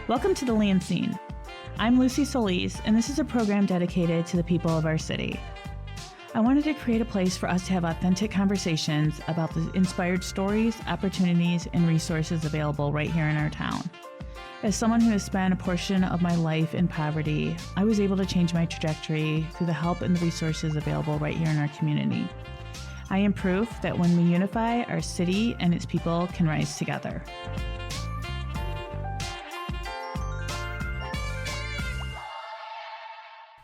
Welcome to the Lan-Scene. I'm Luci Solis, and this is a program dedicated to the people of our city. I wanted to create a place for us to have authentic conversations about the inspired stories, opportunities, and resources available right here in our town. As someone who has spent a portion of my life in poverty, I was able to change my trajectory through the help and the resources available right here in our community. I am proof that when we unify, our city and its people can rise together.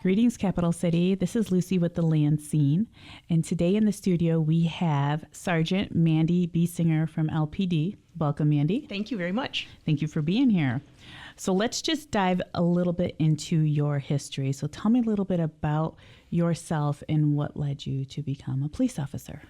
Greetings, Capital City. This is Luci with the Lan-Scene, and today in the studio we have Sergeant Mandi Beasinger from LPD. Welcome, Mandi. Thank you very much. Thank you for being here. So let's just dive a little bit into your history. So tell me a little bit about yourself and what led you to become a police officer.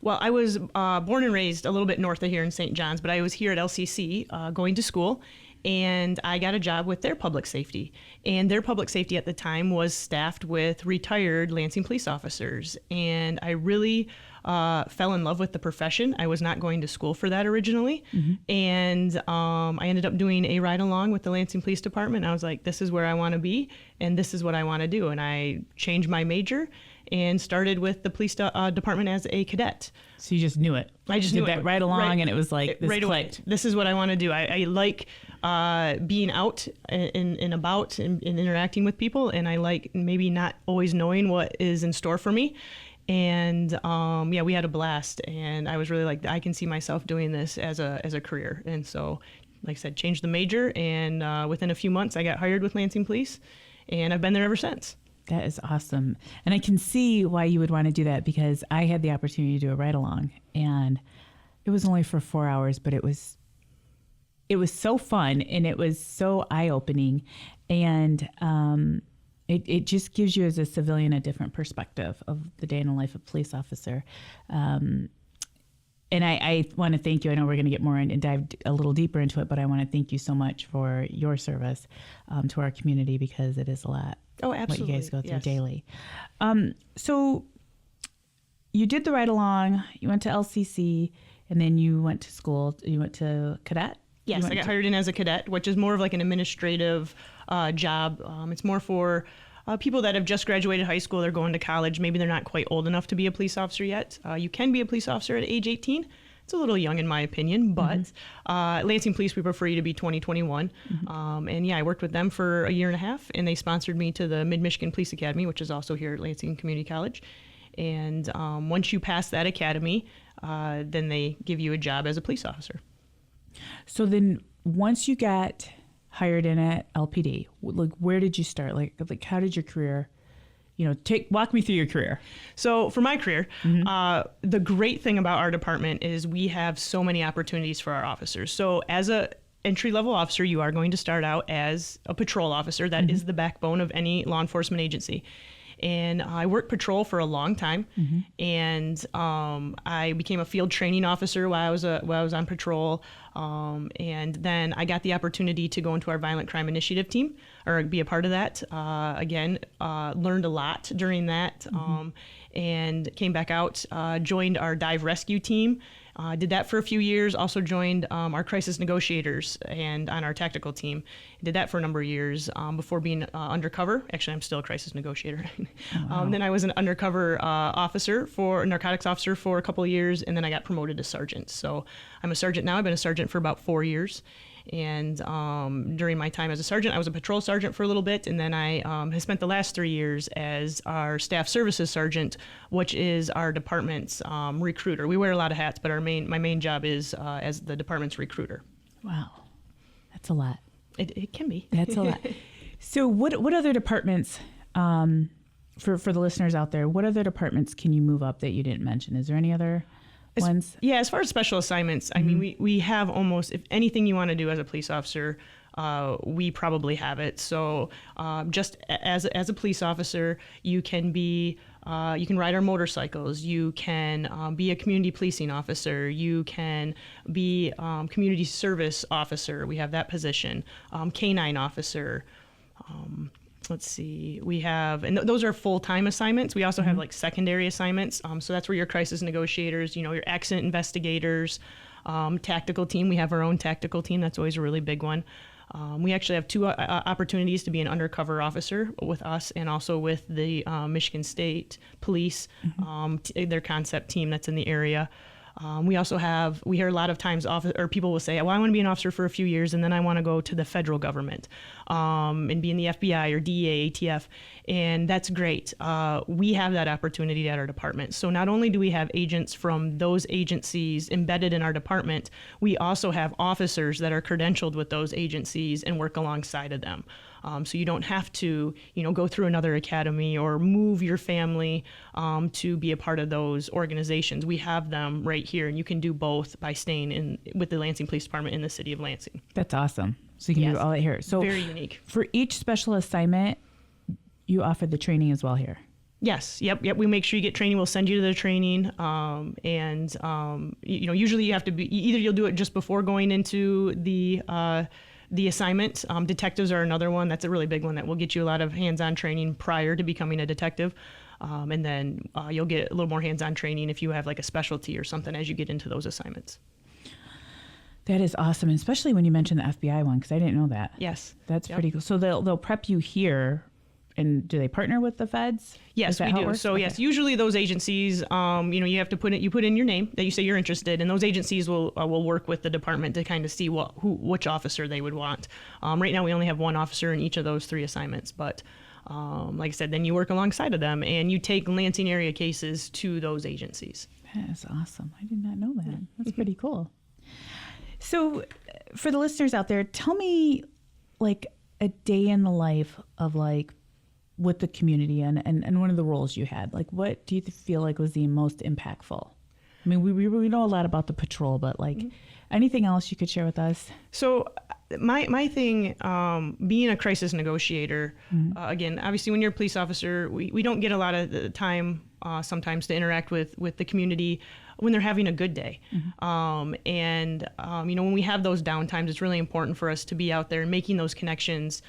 Well, I was born and raised a little bit north of here in St. John's, but I was here at LCC going to school, and I got a job with their public safety. And their public safety at the time was staffed with retired Lansing police officers. And I really fell in love with the profession. I was not going to school for that originally. And I ended up doing a ride-along with the Lansing Police Department. I was like, this is where I want to be, and this is what I want to do. And I changed my major and started with the police department as a cadet. So you just knew it. I just did knew that it right along, and it was like this right away. clicked. This is what I want to do. I like being out and about and interacting with people, and I like maybe not always knowing what is in store for me. And we had a blast, and I was really like, I can see myself doing this as a career. And so, like I said, changed the major, and within a few months, I got hired with Lansing Police, and I've been there ever since. That is awesome. And I can see why you would want to do that, because I had the opportunity to do a ride-along, and it was only for 4 hours, but it was so fun, and it was so eye-opening, and it just gives you as a civilian a different perspective of the day in the life of a police officer. And I want to thank you. I know we're going to get more in and dive a little deeper into it, but I want to thank you so much for your service to our community, because it is a lot. Oh, absolutely. What you guys go through yes. daily. So you did the ride along, you went to LCC, and then you went to school. You went to cadet? Yes, I got hired in as a cadet, which is more of like an administrative job. It's more for people that have just graduated high school. They're going to college. Maybe they're not quite old enough to be a police officer yet. You can be a police officer at age 18. It's a little young in my opinion, but Lansing Police, we prefer you to be 20, 21. And I worked with them for a year and a half, and they sponsored me to the Mid-Michigan Police Academy, which is also here at Lansing Community College. And once you pass that academy, then they give you a job as a police officer. So then once you got hired in at LPD, like where did you start? Like how did your career, walk me through your career. So for my career, the great thing about our department is we have so many opportunities for our officers. So as a entry-level officer, you are going to start out as a patrol officer. That is the backbone of any law enforcement agency. And I worked patrol for a long time, and I became a field training officer while I was on patrol, and then I got the opportunity to go into our violent crime initiative team, or be a part of that. Learned a lot during that, and came back out, joined our dive rescue team. Did that for a few years. Also joined our crisis negotiators and on our tactical team. Did that for a number of years before being undercover. Actually, I'm still a crisis negotiator. Then I was an undercover narcotics officer for a couple of years, and then I got promoted to sergeant. So I'm a sergeant now. I've been a sergeant for about 4 years. And during my time as a sergeant, I was a patrol sergeant for a little bit, and then I have spent the last 3 years as our staff services sergeant, which is our department's recruiter. We wear a lot of hats, but my main job is as the department's recruiter. Wow, that's a lot. It can be. That's a lot. So what other departments, for the listeners out there, what other departments can you move up that you didn't mention? Is there any other ones? Yeah, as far as special assignments, I mean, we have almost, if anything you want to do as a police officer, we probably have it. So just as a police officer, you can ride our motorcycles, you can be a community policing officer, you can be community service officer, we have that position, canine officer. Let's see, we have, and those are full-time assignments. We also have like secondary assignments. So that's where your crisis negotiators, your accident investigators, tactical team. We have our own tactical team. That's always a really big one. We actually have two opportunities to be an undercover officer with us and also with the Michigan State Police, their concept team that's in the area. We also we hear a lot of times people will say, well, I want to be an officer for a few years and then I want to go to the federal government and be in the FBI or DEA, ATF. And that's great. We have that opportunity at our department. So not only do we have agents from those agencies embedded in our department, we also have officers that are credentialed with those agencies and work alongside of them. So you don't have to, go through another academy or move your family to be a part of those organizations. We have them right here, and you can do both by staying with the Lansing Police Department in the city of Lansing. That's awesome. So you can do all that here. So very unique. For each special assignment, you offer the training as well here. Yes. Yep. We make sure you get training. We'll send you to the training. Usually you have to either you'll do it just before going into the assignment. Detectives are another one. That's a really big one that will get you a lot of hands-on training prior to becoming a detective. And then you'll get a little more hands-on training if you have like a specialty or something as you get into those assignments. That is awesome, especially when you mentioned the FBI one, because I didn't know that. Yes. That's pretty cool. So they'll prep you here. And do they partner with the feds? Yes, we do. So yes, usually those agencies, you have to put in your name that you say you're interested, and those agencies will work with the department to kind of see which officer they would want. Right now, we only have one officer in each of those 3 assignments, but like I said, then you work alongside of them, and you take Lansing area cases to those agencies. That is awesome. I did not know that. That's pretty cool. So, for the listeners out there, tell me like a day in the life of with the community and one of the roles you had. Like, what do you feel like was the most impactful? I mean, we know a lot about the patrol, but anything else you could share with us? So my thing, being a crisis negotiator, again, obviously when you're a police officer, we don't get a lot of the time sometimes to interact with the community when they're having a good day. When we have those downtimes, it's really important for us to be out there and making those connections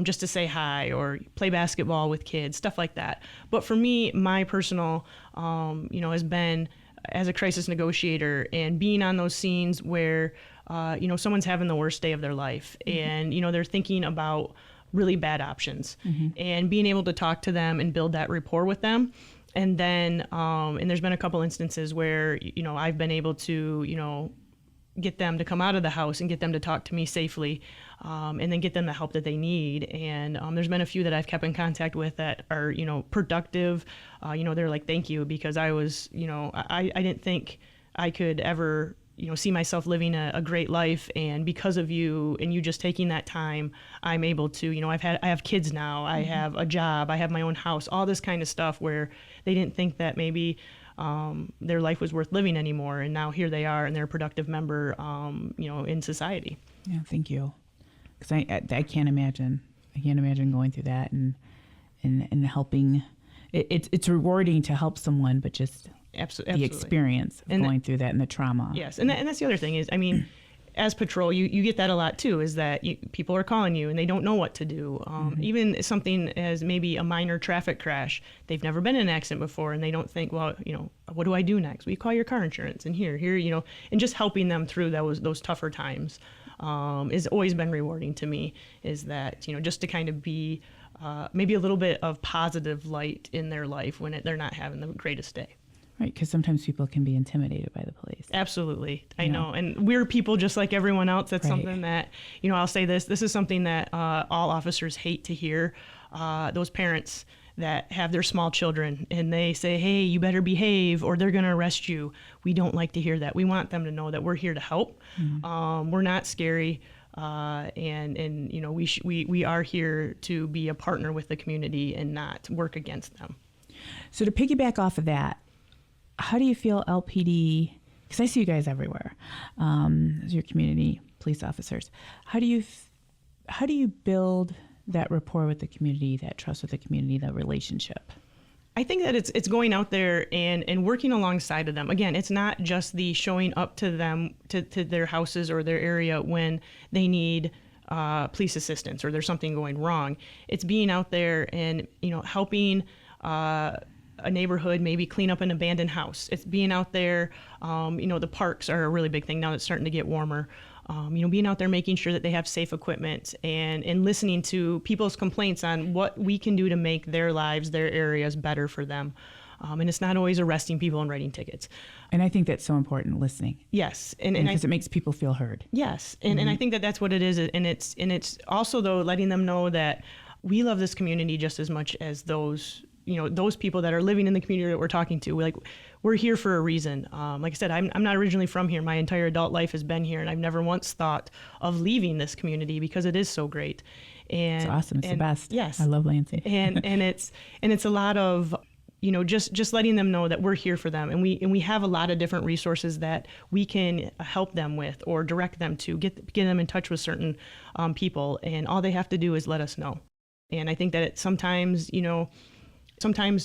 just to say hi or play basketball with kids, stuff like that. But for me, my personal, has been as a crisis negotiator and being on those scenes where, someone's having the worst day of their life and, they're thinking about really bad options and being able to talk to them and build that rapport with them. And then, and there's been a couple instances where, I've been able to, get them to come out of the house and get them to talk to me safely, and then get them the help that they need. And there's been a few that I've kept in contact with that are, productive. They're like, thank you, because I was, I didn't think I could ever, see myself living a great life. And because of you and you just taking that time, I'm able to, I have kids now, I have a job, I have my own house, all this kind of stuff where they didn't think that maybe their life was worth living anymore. And now here they are and they're a productive member, in society. Yeah, thank you. Because I can't imagine. I can't imagine going through that and helping. It's rewarding to help someone, but just Absolutely. The experience of going through that and the trauma. Yes, and that's the other thing is, as patrol, you get that a lot too, is that people are calling you and they don't know what to do. Even something as maybe a minor traffic crash, they've never been in an accident before and they don't think, well, what do I do next? Well, you call your car insurance and here, and just helping them through those tougher times has always been rewarding to me, is that, just to kind of be maybe a little bit of positive light in their life when they're not having the greatest day. Right, because sometimes people can be intimidated by the police. Absolutely. I know. And we're people just like everyone else. That's something that, I'll say this is something that all officers hate to hear. Those parents that have their small children and they say, hey, you better behave or they're going to arrest you. We don't like to hear that. We want them to know that we're here to help. We're not scary. And we are here to be a partner with the community and not work against them. So to piggyback off of that, how do you feel LPD, because I see you guys everywhere, as your community police officers, how do you build that rapport with the community, that trust with the community, that relationship? I think that it's going out there and working alongside of them. Again, it's not just the showing up to them, to their houses or their area when they need police assistance or there's something going wrong. It's being out there and, helping a neighborhood maybe clean up an abandoned house. It's being out there. The parks are a really big thing now. It's starting to get warmer. being out there making sure that they have safe equipment and listening to people's complaints on what we can do to make their lives, their areas better for them. And it's not always arresting people and writing tickets. And I think that's so important, listening. Yes. Because it makes people feel heard. Yes. And I think that that's what it is. And it's also, though, letting them know that we love this community just as much as those people that are living in the community that we're talking to. We're here for a reason. Like I said, I'm not originally from here. My entire adult life has been here, and I've never once thought of leaving this community because it is so great. And it's awesome. It's the best. Yes. I love Lansing. and it's a lot of, just letting them know that we're here for them, and we have a lot of different resources that we can help them with or direct them to, get them in touch with certain people, and all they have to do is let us know. And I think that sometimes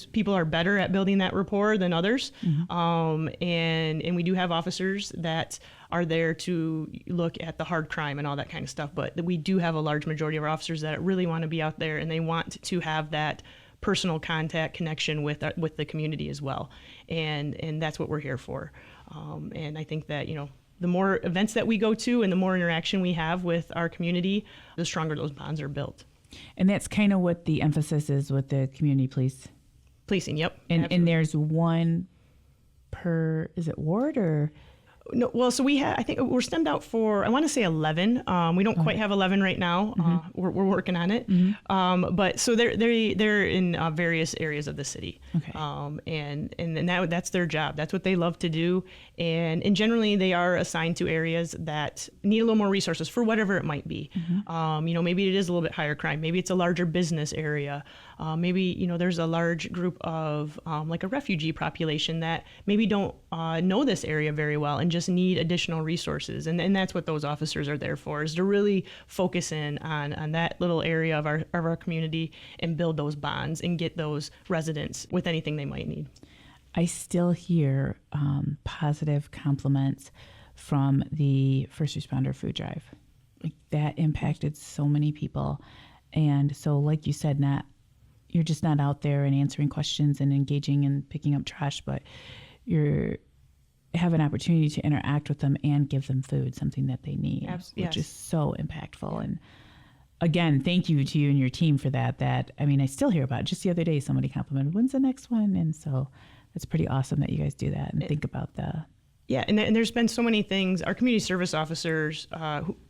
people are better at building that rapport than others. And we do have officers that are there to look at the hard crime and all that kind of stuff. But we do have a large majority of our officers that really want to be out there, and they want to have that personal contact connection with the community as well. And that's what we're here for. And I think that, the more events that we go to and the more interaction we have with our community, the stronger those bonds are built. And that's kind of what the emphasis is with the community policing. Yep. And there's one per, is it ward or? No, well, so I think we're stemmed out for, I want to say 11. We don't quite have 11 right now. We're working on it. But so they're in various areas of the city. Okay. And that's their job. That's what they love to do. And generally they are assigned to areas that need a little more resources for whatever it might be. Maybe it is a little bit higher crime. Maybe it's a larger business area. Maybe, there's a large group of like a refugee population that maybe don't know this area very well and just need additional resources. And that's what those officers are there for, is to really focus in on that little area of our community and build those bonds and get those residents with anything they might need. I still hear positive compliments from the first responder food drive. That impacted so many people. And so, like you said, you're just not out there and answering questions and engaging and picking up trash, but you have an opportunity to interact with them and give them food, something that they need, which is so impactful. And again, thank you to you and your team for that. I still hear about it. Just the other day, somebody complimented, when's the next one? And so it's pretty awesome that you guys do that and think about that. Yeah, and there's been so many things. Our community service officers,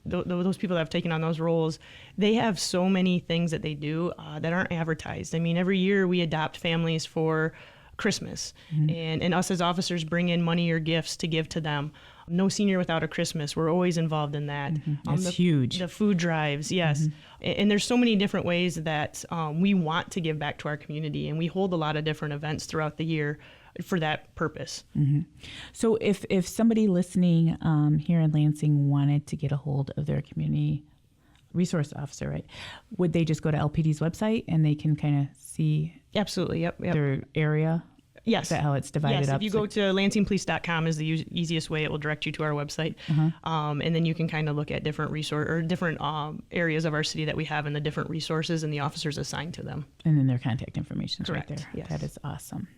those people that have taken on those roles, they have so many things that they do that aren't advertised. Every year we adopt families for Christmas, and us as officers bring in money or gifts to give to them. No senior without a Christmas. We're always involved in that. That's huge. The food drives, yes. And there's so many different ways that we want to give back to our community, and we hold a lot of different events throughout the year for that purpose. So if somebody listening here in Lansing wanted to get a hold of their community resource officer, right, would they just go to LPD's website and they can kind of see Absolutely, yep. their area? Yes. Is that how it's divided up? If you go to lansingpolice.com is the easiest way. It will direct you to our website. And then you can kind of look at different different areas of our city that we have and the different resources and the officers assigned to them. And then their contact information is right there. Yes. That is awesome.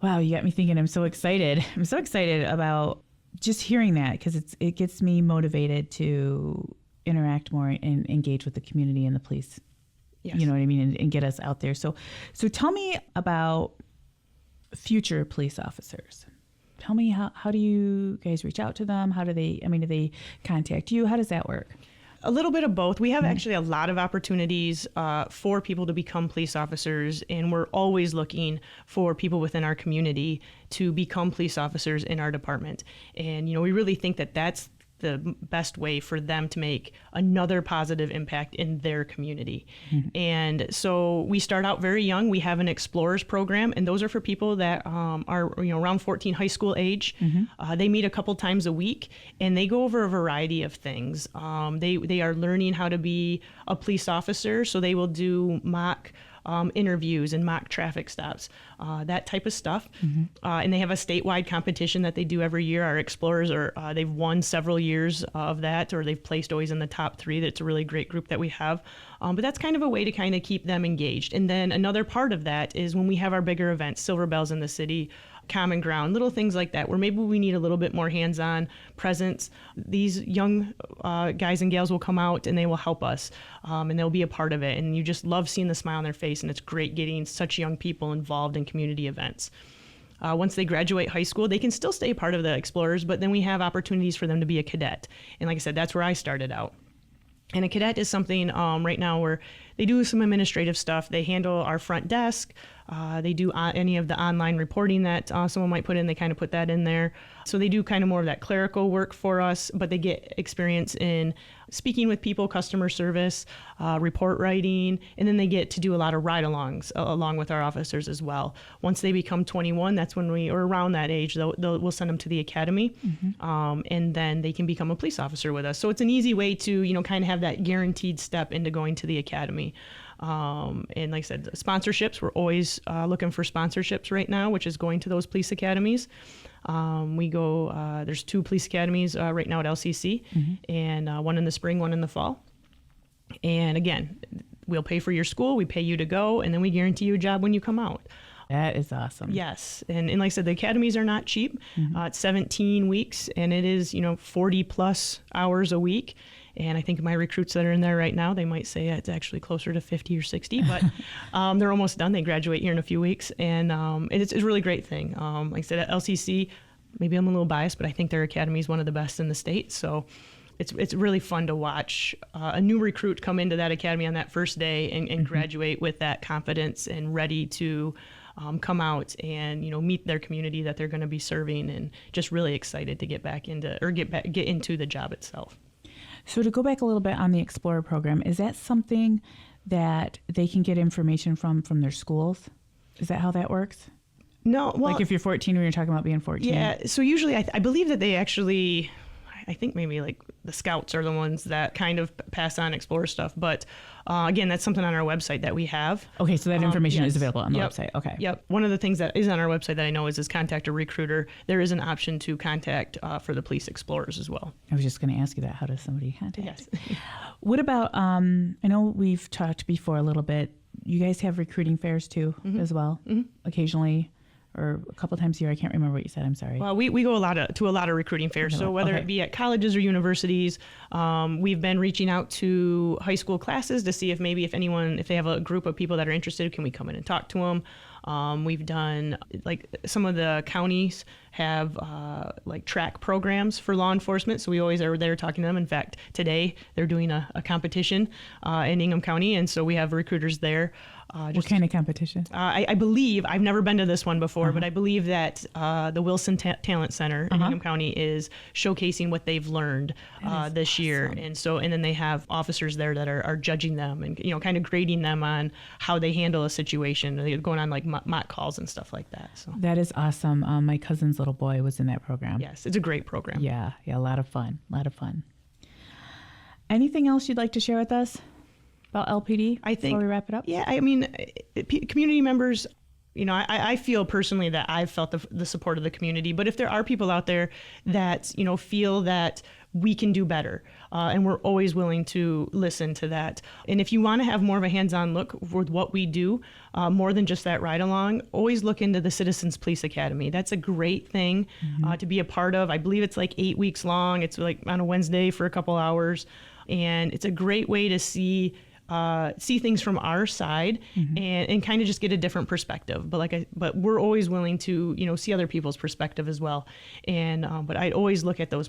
Wow, you got me thinking. I'm so excited. I'm so excited about just hearing that, because it gets me motivated to interact more and engage with the community and the police. Yes. You know what I mean? And get us out there. So tell me about future police officers. Tell me, how do you guys reach out to them? Do they contact you? How does that work? A little bit of both. We have actually a lot of opportunities for people to become police officers, and we're always looking for people within our community to become police officers in our department. And, we really think that that's the best way for them to make another positive impact in their community. And so we start out very young. We have an Explorers program, and those are for people that are around 14 high school age. They meet a couple times a week, and they go over a variety of things. They are learning how to be a police officer, so they will do mock interviews and mock traffic stops, that type of stuff. And they have a statewide competition that they do every year. Our Explorers they've won several years of that, or they've placed always in the top 3. That's a really great group that we have. But that's kind of a way to kind of keep them engaged. And then another part of that is when we have our bigger events, Silver Bells in the city, common ground, little things like that, where maybe we need a little bit more hands-on presence. These young guys and gals will come out and they will help us, and they'll be a part of it. And you just love seeing the smile on their face, and it's great getting such young people involved in community events. Once they graduate high school, they can still stay part of the Explorers, but then we have opportunities for them to be a cadet. And like I said, that's where I started out. And a cadet is something right now where they do some administrative stuff. They handle our front desk. They do any of the online reporting that someone might put in. They kind of put that in there. So they do kind of more of that clerical work for us, but they get experience in speaking with people, customer service, report writing, and then they get to do a lot of ride-alongs along with our officers as well. Once they become 21, that's when or around that age, we'll send them to the academy, and then they can become a police officer with us. So it's an easy way to, kind of have that guaranteed step into going to the academy. And like I said, sponsorships, we're always looking for sponsorships right now, which is going to those police academies. There's 2 police academies right now at LCC, and one in the spring, one in the fall. And again, we'll pay for your school, we pay you to go, and then we guarantee you a job when you come out. That is awesome. Yes. And like I said, the academies are not cheap. It's 17 weeks, and it is, 40 plus hours a week. And I think my recruits that are in there right now, they might say it's actually closer to 50 or 60, but they're almost done. They graduate here in a few weeks, and it's a really great thing. Like I said, at LCC, maybe I'm a little biased, but I think their academy is one of the best in the state. So it's really fun to watch a new recruit come into that academy on that first day and graduate with that confidence and ready to come out and meet their community that they're going to be serving, and just really excited to get into the job itself. So to go back a little bit on the Explorer program, is that something that they can get information from their schools? Is that how that works? No. Well, like if you're 14, when you're talking about being 14. Yeah. So usually I believe that they actually, I think maybe like the scouts are the ones that kind of pass on Explorer stuff. But again, that's something on our website that we have. Okay, so that information yes. is available on the Yep. website. Okay. Yep. One of the things that is on our website that I know is contact a recruiter. There is an option to contact for the police Explorers as well. I was just going to ask you that. How does somebody contact? Yes. What about, I know we've talked before a little bit. You guys have recruiting fairs too, as well, occasionally, or a couple times a year. I can't remember what you said. I'm sorry. Well, we go to a lot of recruiting fairs. So whether it be at colleges or universities, we've been reaching out to high school classes to see if they have a group of people that are interested, can we come in and talk to them? We've done, like, some of the counties have like track programs for law enforcement, so we always are there talking to them. In fact, today they're doing a competition in Ingham County, and so we have recruiters there. What kind of competition? I believe, I've never been to this one before, but I believe that the Wilson Talent Center in Ingham County is showcasing what they've learned this year. And then they have officers there that are judging them and, kind of grading them on how they handle a situation. They're going on like mock calls and stuff like that. So That is awesome. My cousin's little boy was in that program. yes, it's a great program. Yeah, a lot of fun. Anything else you'd like to share with us about LPD before we wrap it up? Yeah, I mean, community members, I feel personally that I've felt the support of the community, but if there are people out there that, feel that we can do better, and we're always willing to listen to that. And if you want to have more of a hands-on look with what we do, more than just that ride-along, always look into the Citizens Police Academy. That's a great thing to be a part of. I believe it's like 8 weeks long. It's like on a Wednesday for a couple hours. And it's a great way to see things from our side and kind of just get a different perspective. But we're always willing to, see other people's perspective as well. And but I'd always look at those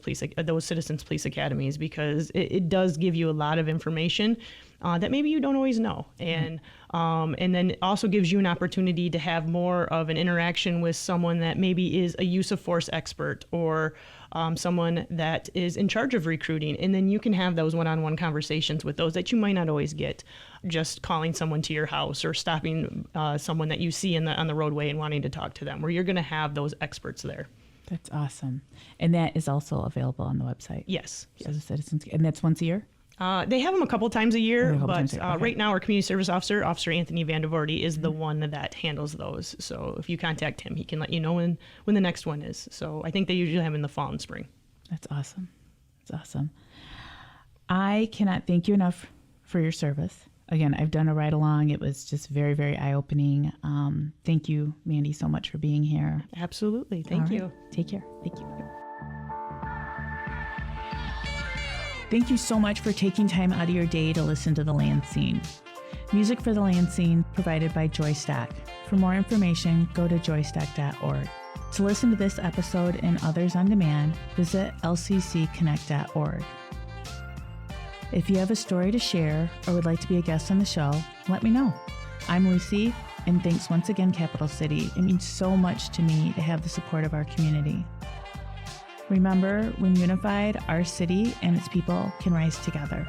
Citizens Police Academies, because it does give you a lot of information that maybe you don't always know. And then it also gives you an opportunity to have more of an interaction with someone that maybe is a use of force expert, or someone that is in charge of recruiting. And then you can have those one-on-one conversations with those that you might not always get just calling someone to your house or stopping someone that you see on the roadway and wanting to talk to them, where you're going to have those experts there. That's awesome. And that is also available on the website. Yes. So the Citizens, and that's once a year? They have them a couple times a year, but Okay. right now our community service officer Anthony Vandevoorty, is the one that handles those. So if you contact him, he can let you know when the next one is. So I think they usually have them in the fall and spring. That's awesome. I cannot thank you enough for your service. again, I've done a ride along. It was just very, very eye-opening. Thank you, Mandi, so much for being here. Absolutely. Thank you. Take care. Thank you. Thank you so much for taking time out of your day to listen to the Lan-Scene. Music for the Lan-Scene provided by Joystack. For more information, go to joystack.org. To listen to this episode and others on demand, visit lccconnect.org. If you have a story to share or would like to be a guest on the show, let me know. I'm Luci, and thanks once again, Capital City. It means so much to me to have the support of our community. Remember, when unified, our city and its people can rise together.